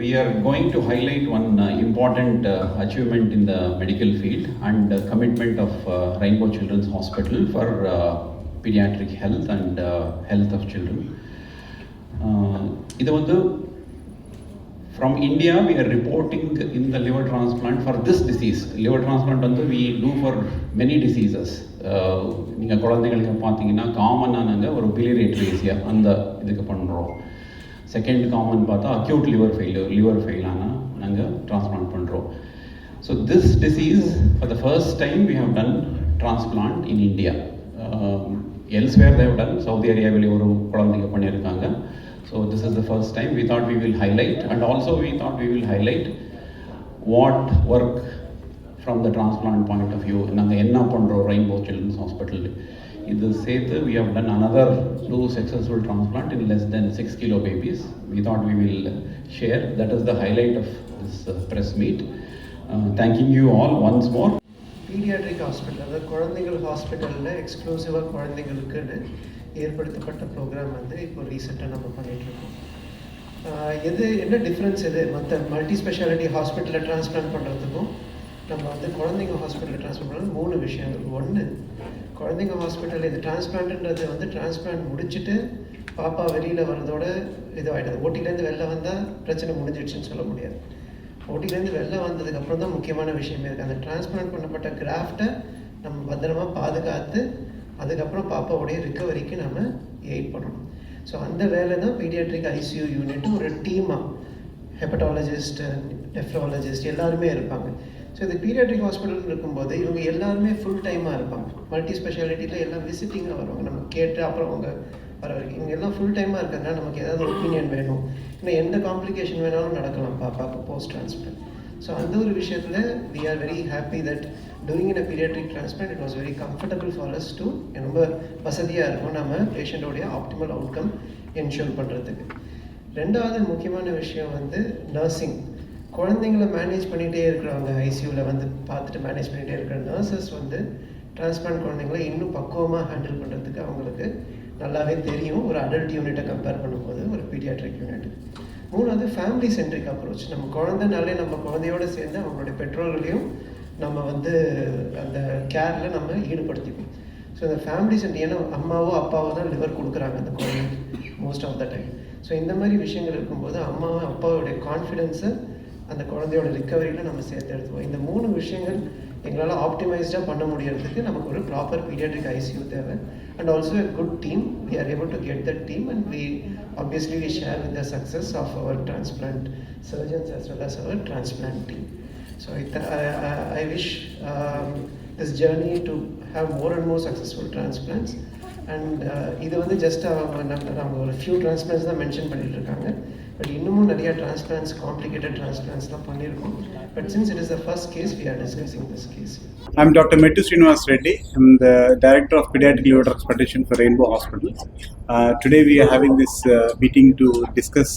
we are going to highlight one important achievement in the medical field and commitment of Rainbow Children's Hospital for pediatric health and health of children. இது வந்து from India we are reporting in the liver transplant for this disease. Liver transplant வந்து we do for many diseases. நீங்கள் குழந்தைகளுக்கு பார்த்தீங்கன்னா காமனானங்க ஒரு biliary atresia அந்த இதுக்கு பண்ணுறோம். செகண்ட் காமன் பார்த்தா அக்யூட் லிவர் ஃபெயில் ஆனால் நாங்கள் டிரான்ஸ்பிளான்ட் பண்ணுறோம். So this disease for the first time we have done transplant in India. Elsewhere they done, Saudi அரேபியாவில் ஒரு குழந்தைங்க பண்ணியிருக்காங்க. So this is the first time we thought we will highlight and also we thought we will highlight what work from the transplant point of view நாங்கள் என்ன பண்ணுறோம் rainbow children's hospital. இது சேர்த்து we have done another 2 successful transplant in less than 6 kilo babies. We thought we will share. That is the highlight of this press meet. Thanking you all once more. Pediatric hospital, அதாவது குழந்தைகள் ஹாஸ்பிட்டலில் எக்ஸ்க்ளூசிவாக குழந்தைங்களுக்குன்னு ஏற்படுத்தப்பட்ட program வந்து இப்போ ரீசெண்டாக நம்ம பண்ணிகிட்ருக்கோம். எது என்ன டிஃப்ரென்ஸ் எது மற்ற மல்டி ஸ்பெஷாலிட்டி ஹாஸ்பிட்டலில் டிரான்ஸ்பிளான்ட் பண்ணுறதுக்கும் நம்ம வந்து குழந்தைங்க ஹாஸ்பிட்டலில் டிரான்ஸ்பிளான்ட் பண்ணுறது 3 விஷயங்கள். ஒன்று, குழந்தைங்க ஹாஸ்பிட்டலில் இது டிரான்ஸ்பிளான்ட்ன்றது வந்து டிரான்ஸ்பிளான்ட் முடிச்சுட்டு பாப்பா வெளியில் வரதோட இதுவாகிடுது. ஓட்டிலேருந்து வெளில வந்தால் பிரச்சனை முடிஞ்சிடுச்சுன்னு சொல்ல முடியாது. ஓட்டிலேருந்து வெளில வந்ததுக்கப்புறம் தான் முக்கியமான விஷயமே இருக்குது. அந்த டிரான்ஸ்பிளான்ட் பண்ணப்பட்ட கிராஃப்டை நம்ம பத்திரமா பாதுகாத்து அதுக்கப்புறம் பாப்பாவுடைய ரிக்கவரிக்கு நம்ம எய்ட் பண்ணணும். ஸோ அந்த வேலை தான் பீடியாட்ரிக் ஐசியூ யூனிட் ஒரு டீமாக ஹெப்படாலஜிஸ்ட், நெஃப்ராலஜிஸ்ட் எல்லாருமே இருப்பாங்க. ஸோ இது பீடியாட்ரிக் ஹாஸ்பிட்டல் இருக்கும்போது இவங்க எல்லாருமே ஃபுல் டைமாக இருப்பாங்க. மல்டி ஸ்பெஷாலிட்டியில் எல்லாம் விசிட்டிங்காக வருவாங்க. நம்ம கேட்டு அப்புறம் அவங்க வர வரைக்கும் இவங்க எல்லாம் ஃபுல் டைமாக இருக்கிறதுனால நமக்கு ஏதாவது ஒப்பீனியன் வேணும், இன்னும் எந்த காம்ப்ளிகேஷன் வேணாலும் நடக்கலாம் பாப்பாவுக்கு போஸ்ட் டிரான்ஸ்பிளான்ட். ஸோ அந்த ஒரு விஷயத்தில் we are very happy that doing in a paediatric transplant it was very comfortable for us to ரொம்ப வசதியாக இருக்கும் நம்ம பேஷண்ட்டோடைய ஆப்டிமல் அவுட்கம் என்ஷூர் பண்ணுறதுக்கு. ரெண்டாவது முக்கியமான விஷயம் வந்து நர்சிங். குழந்தைங்கள மேனேஜ் பண்ணிகிட்டே இருக்கிறவங்க, ஐசியூவில் வந்து பார்த்துட்டு மேனேஜ் பண்ணிகிட்டே இருக்கிற நர்சஸ் வந்து டிரான்ஸ்பிளான்ட் குழந்தைங்கள இன்னும் பக்குவமாக ஹேண்டில் பண்ணுறதுக்கு அவங்களுக்கு நல்லாவே தெரியும் ஒரு அடல்ட் யூனிட்டை கம்பேர் பண்ணும்போது ஒரு பீடியாட்ரிக் யூனிட். மூணாவது ஃபேமிலி சென்ட்ரிக் அப்ரோச். நம்ம குழந்தைனாலே நம்ம குழந்தையோடு சேர்ந்து அவங்களுடைய பெற்றோர்களையும் நம்ம வந்து அந்த கேரில் நம்ம ஈடுபடுத்திப்போம். ஸோ இந்த ஃபேமிலி சென்ட்ரி, ஏன்னா அம்மாவோ அப்பாவோ தான் லிவர் கொடுக்குறாங்க அந்த குழந்தைக்கு most of the time. So இந்த மாதிரி விஷயங்கள் இருக்கும்போது அம்மாவோ அப்பாவோடைய கான்ஃபிடென்ஸை அந்த குழந்தையோட ரிக்கவரியில் நம்ம சேர்த்து எடுத்துவோம். இந்த 3 விஷயங்கள் எங்களால் ஆப்டிமைஸ்டாக பண்ண முடியறதுக்கு நமக்கு ஒரு ப்ராப்பர் பீடியாட்ரிக் ஐசியூ தேவை and also a good team. We are able to get that team and we obviously share with the success of our transplant surgeons as well as our transplant team. So I wish this journey to have more and more successful transplants. And இது வந்து just அவங்க ஒரு few transplants தான் mention பண்ணிட்டு இருக்காங்க. But இன்னமும் நிறைய transplants, complicated டிரான்ஸ்பிளான்ஸ்லாம் பண்ணியிருக்கோம். But since it is the first case, we are discussing this case. I'm Dr. Mettu Srinivas Reddy. I'm the Director of Pediatric Liver Transplantation for Rainbow Hospitals. Today we are having this meeting to discuss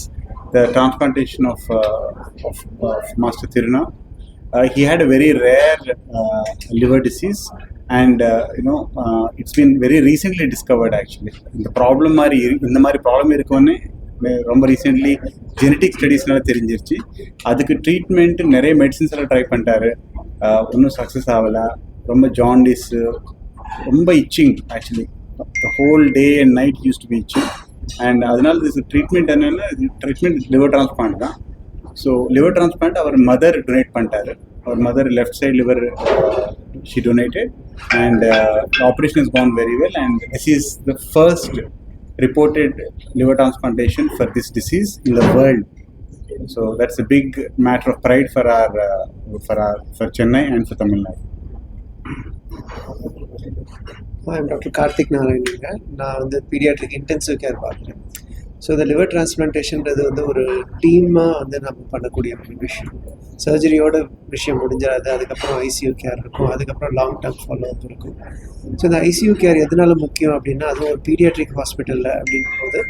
the transplantation of Master Thiruna. He had a very rare liver disease and it's been very recently discovered actually. இந்த problem இருக்குன்னு ரொம்ப recently genetic ஸ்டடீஸ்னால தெரிஞ்சிருச்சு. அதுக்கு treatment நிறைய medicines எல்லாம் try பண்ணிட்டாரு, ஒன்றும் success ஆகலை. ரொம்ப ஜாண்டிஸு, ரொம்ப itching, actually whole day and night use to be itching. And அதனால இது ட்ரீட்மெண்ட் என்னென்னா, ட்ரீட்மெண்ட் லிவர் டிரான்ஸ்பிளான்ட் தான். ஸோ லிவர் டிரான்ஸ்பிளான்ட் அவர் மதர் டொனேட் பண்ணிட்டாரு. அவர் mother left side liver she donated and the operation has gone very well and this is the first reported liver transplantation for this disease in the world. So that's a big matter of pride for for Chennai and for Tamil Nadu. I am Dr. Karthik Narayanan. நான் வந்து paediatric intensive care பார்க்குறேன். So இந்த liver டிரான்ஸ்பிளான்டேஷன்றது வந்து ஒரு டீமாக வந்து நம்ம பண்ணக்கூடிய ஒரு விஷயம். சர்ஜரியோட விஷயம் முடிஞ்சாது, அதுக்கப்புறம் ஐசியூ கேர் இருக்கும், அதுக்கப்புறம் லாங் டேர்ம் ஃபாலோ அப் இருக்கும். ஸோ இந்த ஐசியூ கேர் எதனால முக்கியம் அப்படின்னா, அதுவும் ஒரு பீடியாட்ரிக் ஹாஸ்பிட்டலில் அப்படிங்கும்போது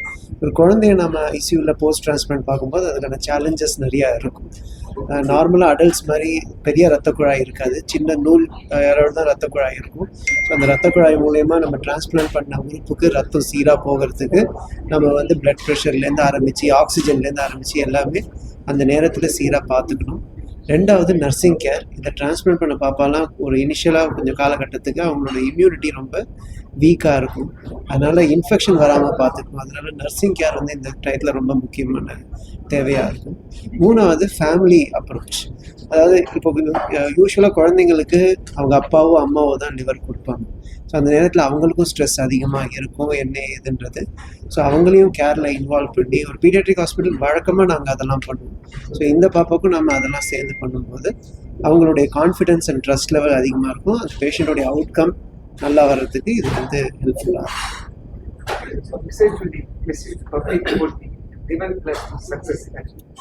ஒரு குழந்தைய நம்ம ஐசியூவில் போஸ்ட் டிரான்ஸ்பிளான்ட் பார்க்கும்போது அதுக்கான சேலஞ்சஸ் நிறையா இருக்கும். நார்மலாக அடல்ட்ஸ் மாதிரி பெரிய ரத்த குழாய் இருக்காது, சின்ன நூல் யாரோட தான் ரத்த குழாய் இருக்கும். ஸோ அந்த ரத்த குழாய் மூலயமா நம்ம டிரான்ஸ்பிளான்ட் பண்ண உறுப்புக்கு ரத்தம் சீராக போகிறதுக்கு நம்ம வந்து பிளட் ப்ரெஷர்லேருந்து ஆரம்பித்து ஆக்சிஜன்லேருந்து ஆரம்பித்து எல்லாமே அந்த நேரத்தில் சீராக பார்த்துக்கணும். ரெண்டாவது நர்சிங் கேர். இதை டிரான்ஸ்பிளான்ட் பண்ண பாப்பாலாம் ஒரு இனிஷியலாக கொஞ்சம் காலகட்டத்துக்கு அவங்களோட இம்யூனிட்டி ரொம்ப வீக்காக இருக்கும், அதனால் இன்ஃபெக்ஷன் வராமல் பார்த்துக்கணும். அதனால் நர்சிங் கேர் வந்து இந்த டயத்தில் ரொம்ப முக்கியமான தேவையாக இருக்கும். மூணாவது ஃபேமிலி அப்ரோச். அதாவது இப்போ யூஸ்வலாக குழந்தைங்களுக்கு அவங்க அப்பாவோ அம்மாவோ தான் லிவர் கொடுப்பாங்க. ஸோ அந்த நேரத்தில் அவங்களுக்கும் ஸ்ட்ரெஸ் அதிகமாக இருக்கும், என்ன ஏதுன்றது. ஸோ அவங்களையும் கேரில் இன்வால்வ் பண்ணி ஒரு பீடியாட்ரிக் ஹாஸ்பிட்டல் வழக்கமாக நாங்கள் அதெல்லாம் பண்ணுவோம். ஸோ இந்த பாப்பாவுக்கும் நம்ம அதெல்லாம் சேர்ந்து பண்ணும்போது அவங்களுடைய கான்ஃபிடென்ஸ் அண்ட் ட்ரஸ்ட் லெவல் அதிகமாக இருக்கும். அந்த பேஷண்ட்டோடைய அவுட்கம் நல்லா வர்றதுக்கு இது வந்து ஹெல்ப்ஃபுல்லாக இருக்கும்.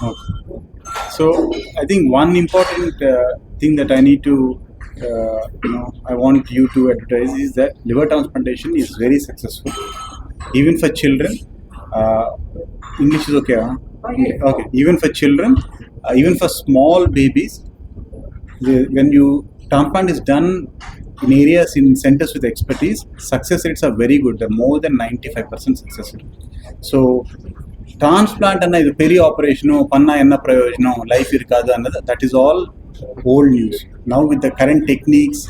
Okay. So I think one important thing that I need to, I want you to advertise is that liver transplantation is very successful, even for children. English is okay, huh? Okay. Even for children, even for small babies, when you transplant is done in areas in centers with expertise, success rates are very good. They're more than 95% success rate. So transplant and இது பெரிய ஆபரேஷனோ பண்ணா என்ன பிரயோஜனம், life இருக்காது அன்னது, that is all old news. Now with the current techniques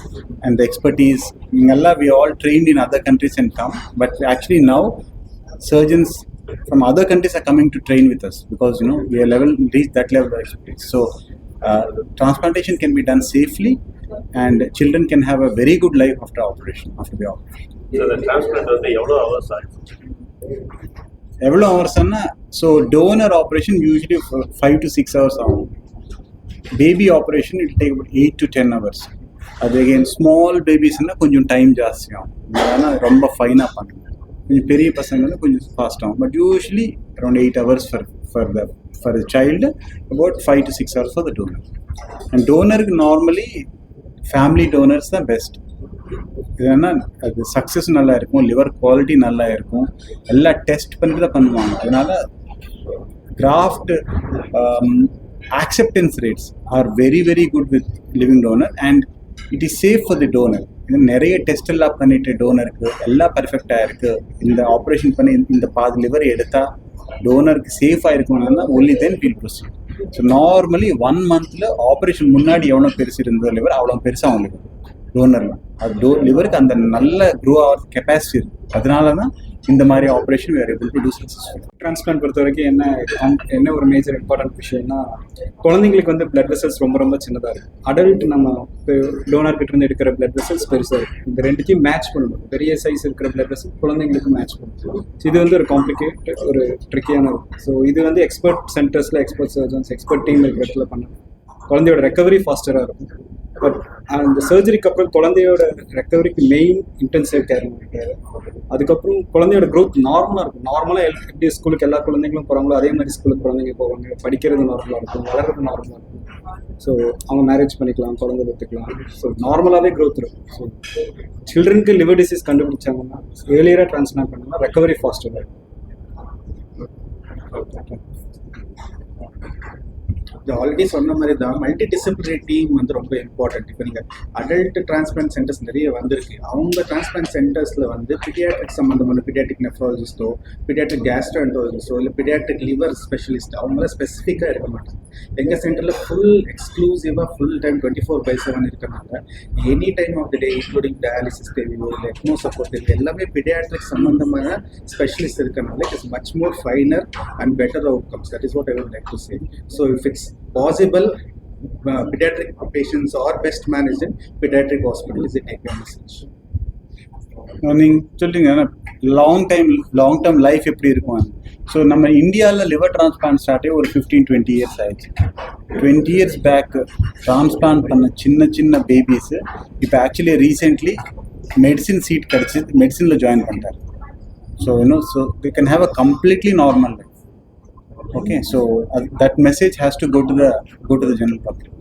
and the expertise, we are all trained in other countries and come, but actually now surgeons from other countries are coming to train with us because we are reached that level of expertise. So transplantation can be done safely and children can have a very good life after the operation. So the transplant வந்து எவ்வளவு hours ஆகும்? எவ்வளோ ஹவர்ஸ்னா, so donor operation usually 5 to 6 hours ஆகும். Baby operation it take 8 to 10 hours. அது again small பேபிஸ்னால் கொஞ்சம் time ஜாஸ்தி ஆகும், ஏன்னா ரொம்ப ஃபைனாக பண்ணுங்க. கொஞ்சம் பெரிய பசங்கன்னா கொஞ்சம் ஃபாஸ்ட் ஆகும். But usually around 8 hours for the child, about 5 to 6 hours for the donor. And டோனருக்கு நார்மலி ஃபேமிலி டோனர்ஸ் தான் பெஸ்ட். இதுனா அது சக்ஸஸ் நல்லா இருக்கும், லிவர் குவாலிட்டி நல்லா இருக்கும், எல்லாம் டெஸ்ட் பண்ணிட்டு தான் பண்ணுவாங்க. அதனால craft acceptance rates are very very good with living donor and it is safe for the donor. நிறைய டெஸ்ட் எல்லாம் பண்ணிட்டு டோனருக்கு எல்லாம் பர்ஃபெக்டாக இருக்கு, இந்த ஆப்ரேஷன் பண்ணி இந்த பாதி லிவர் எடுத்தா டோனருக்கு சேஃபாக இருக்கணும்னா only then we'll proceed. So normally 1 monthல ஆப்ரேஷன் முன்னாடி எவ்வளோ பெருசு இருந்த லிவர் அவ்வளோ பெருசாக அவங்களுக்கு டோனர்லாம் அது லிவருக்கு அந்த நல்ல க்ரோ ஆகிற கெப்பாசிட்டி இருக்குது. அதனால தான் இந்த மாதிரி operation we are able to do successful. Transplant பொறுத்த வரைக்கும் என்ன ஒரு மேஜர் இம்பார்ட்டன்ட் விஷயம்னா, குழந்தைங்களுக்கு வந்து பிளட் வெசல்ஸ் ரொம்ப ரொம்ப சின்னதாக இருக்கும். அடல்ட் நம்ம டோனர் கிட்ட இருந்து எடுக்கிற பிளட் வெசல்ஸ் பெருசாக இருக்கும். இந்த ரெண்டுத்தையும் மேட்ச் பண்ணணும். பெரிய சைஸ் இருக்கிற பிளட் வெசல் குழந்தைங்களுக்கு மேட்ச் பண்ணணும். இது வந்து ஒரு காம்ப்ளிகேட் ஒரு ட்ரிக்கியான இருக்கும். ஸோ இது வந்து எக்ஸ்பர்ட் சென்டர்ஸில் எக்ஸ்பர்ட் சர்ஜன்ஸ் எக்ஸ்பர்ட் டீம் இருக்கிற இடத்துல பண்ணணும். குழந்தையோட ரெக்கவரி ஃபாஸ்டராக இருக்கும். பட் அந்த சர்ஜரிக்கு அப்புறம் குழந்தையோட ரெக்கவரிக்கு மெயின் இன்டென்சிவ் கேர் இருக்காது. அதுக்கப்புறம் குழந்தையோட க்ரோத் நார்மலாக இருக்கும். நார்மலாக எப்படி ஸ்கூலுக்கு எல்லா குழந்தைங்களும் போகிறாங்களோ அதே மாதிரி ஸ்கூலுக்கு குழந்தைங்க போவாங்க. படிக்கிறது நார்மலாக இருக்கும், வளர்றது நார்மலாக இருக்கும். ஸோ அவங்க மேரேஜ் பண்ணிக்கலாம், குழந்தை பெற்றுக்கலாம். ஸோ நார்மலாகவே க்ரோத் இருக்கும். ஸோ சில்ட்ரனுக்கு லிவர் டிசீஸ் கண்டுபிடிச்சாங்கன்னா ஏர்லியராக டிரான்ஸ்பிளான்ட் பண்ணாங்கன்னா ரெக்கவரி ஃபாஸ்டராக இருக்கும். ஆல்ரெடி சொன்ன மாதிரி தான் மல்டி டிசிப்ளினரி டீம் வந்து ரொம்ப இம்பார்ட்டன்ட். இப்போ நீங்கள் அடல்ட் டிரான்ஸ்பிளான்ட் சென்டர்ஸ் நிறைய வந்திருக்கு. அவங்க டிரான்ஸ்பிளான்ட் சென்டர்ஸில் வந்து பீடியாட்ரிக் சம்மந்தமான பீடியாட்ரிக் நெஃப்ராலஜிஸ்ட்டோ பீடியாட்ரிக் கேஸ்ட்ரோஎன்ட்ராலஜிஸ்ட்டோ இல்லை பீடியாட்ரிக் லிவர் ஸ்பெஷலிஸ்ட் அவங்களாம் ஸ்பெசிஃபிக்காக இருக்க மாட்டாங்க. எங்கள் சென்டரில் ஃபுல் எக்ஸ்க்ளூசிவாக ஃபுல் டைம் 24/7 இருக்கனால any time of the day including dialysis தேவையோ இல்லை எக்மோ சப்போர்ட் தேவையோ எல்லாமே பீடியாட்ரிக் சம்மந்தமான ஸ்பெஷலிஸ்ட் இருக்கனால it is much more finer and better outcomes. That is what I would like to say. So if it's possible, pediatric patients are best managed in pediatric hospital is a take-home message. நீங்கள் சொல்லிங்க long term life எப்படி இருக்கும். So நம்ம இந்தியாவில் liver transplant ஸ்டார்ட்டே ஒரு 15-20 years ஆயிடுச்சு. 20 years back transplant பண்ண சின்ன பேபிஸு இப்போ ஆக்சுவலி ரீசெண்ட்லி மெடிசின் சீட் கிடச்சி மெடிசினில் ஜாயின் பண்ணிட்டாரு. So they can have a completely normal life. Okay, so that message has to go to the general public.